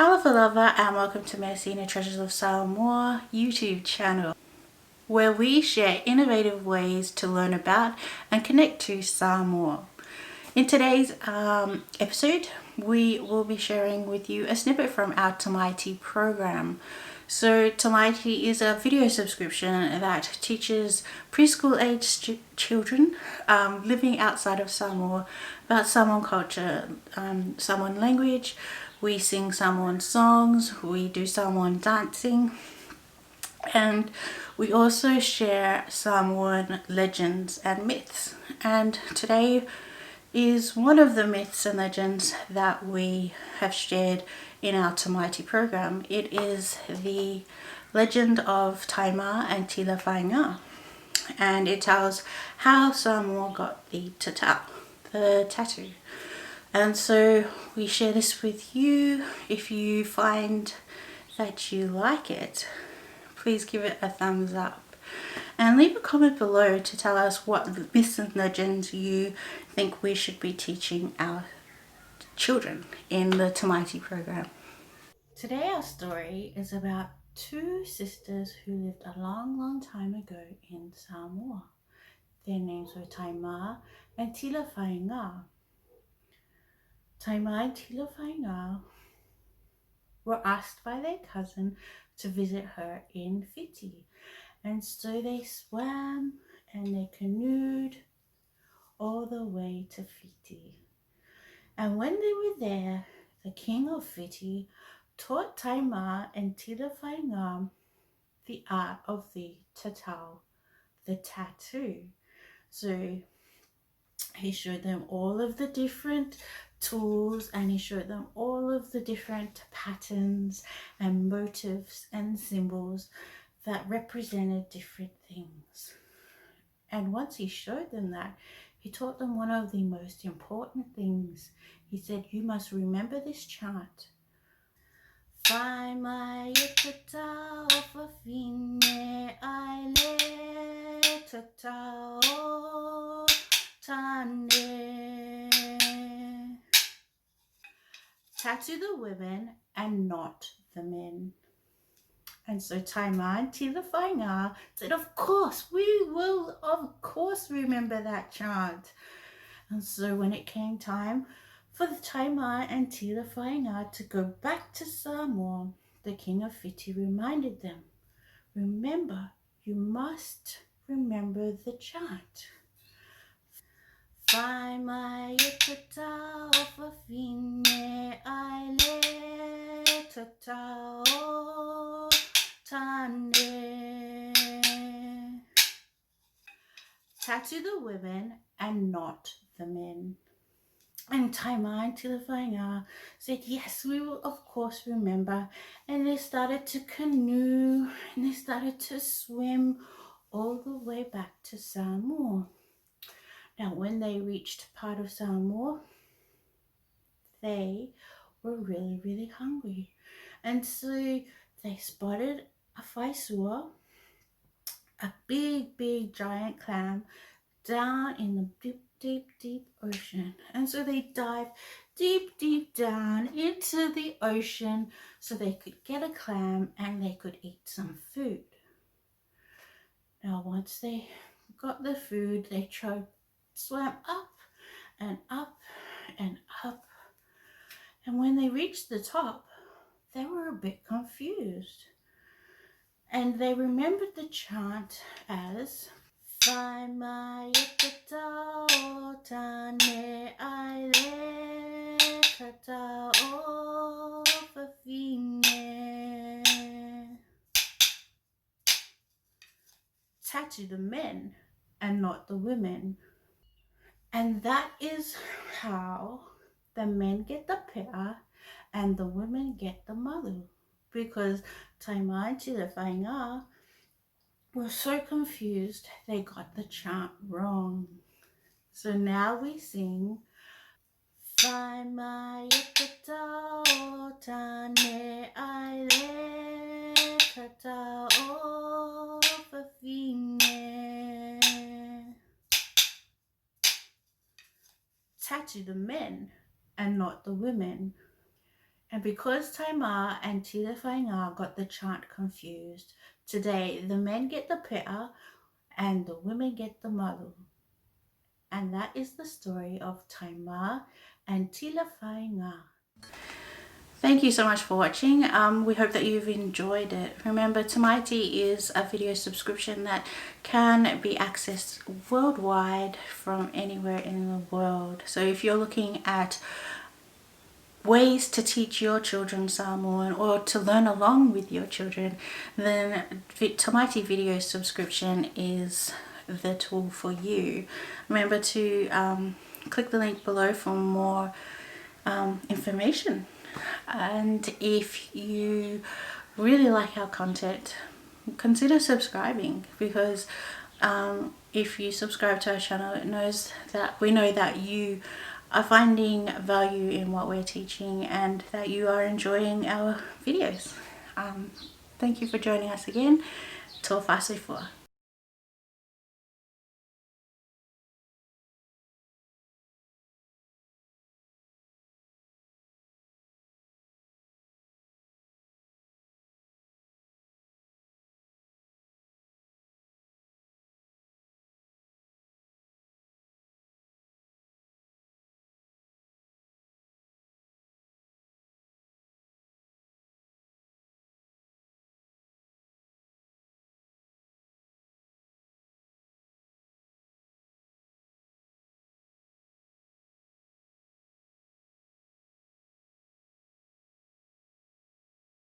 Tilafaiga and welcome to Measina Treasures of Samoa YouTube channel, where we share innovative ways to learn about and connect to Samoa. In today's episode, we will be sharing with you a snippet from our Tamaiti program. So Tamaiti is a video subscription that teaches preschool age children living outside of Samoa about Samoan culture, Samoan language. We sing Samoan songs, we do Samoan dancing, and we also share Samoan legends and myths. And today is one of the myths and legends that we have shared in our Tamaiti program. It is the legend of Taema and Tilafaiga, and it tells how Samoa got the tattoo. And so we share this with you. If you find that you like it, please give it a thumbs up and leave a comment below to tell us what myths and legends you think we should be teaching our children in the Tamaiti program. Today our story is about two sisters who lived a long time ago in Samoa. Their names were Taema and Tilafaiga. Taema and Tilafaiga were asked by their cousin to visit her in Fiti. And so they swam and they canoed all the way to Fiti. And when they were there, the king of Fiti taught Taema and Tilafaiga the art of the tattoo. So he showed them all of the different tools, and he showed them all of the different patterns and motifs and symbols that represented different things. And once he showed them that, he taught them one of the most important things. He said, you must remember this chant. Whai mai e te tau whawhine ai le te tau tane. Tattoo the women and not the men. And so Taema and Tilafaiga said, of course, we will of course remember that chant. And so when it came time for the Taema and Tilafaiga to go back to Samoa, the king of Fiti reminded them, remember, you must remember the chant. Whai mai e te tau whawhine ai le te tau tane. Tattoo the women and not the men. And Taema and Tilafaiga said, yes, we will of course remember. And they started to canoe and they started to swim all the way back to Samoa. Now, when they reached part of Samoa, they were really hungry. And so they spotted a faisua, a big giant clam down in the deep ocean. And so they dived deep down into the ocean so they could get a clam and they could eat some food. Now, once they got the food, they swam up and up and up. And when they reached the top, they were a bit confused. And they remembered the chant as Whai mai e te tau tane ai le te tau whawhine. Tattoo the men and not the women. And that is how the men get the pea and the women get the malu. Because Taema and Tilafaiga were so confused they got the chant wrong. So now we sing Whai mai e te tau tane ai le te tau whawhine. Tattoo the men and not the women. And because Taema and Tilafaiga got the chant confused, today the men get the pea and the women get the malu. And that is the story of Taema and Tilafaiga. Thank you so much for watching. We hope that you've enjoyed it. Remember, Tamaiti is a video subscription that can be accessed worldwide from anywhere in the world. So if you're looking at ways to teach your children Samoan or to learn along with your children, then Tamaiti video subscription is the tool for you. Remember to click the link below for more information. And if you really like our content, consider subscribing, because if you subscribe to our channel, we know that you are finding value in what we're teaching and that you are enjoying our videos. Thank you for joining us again. Tō whasefua.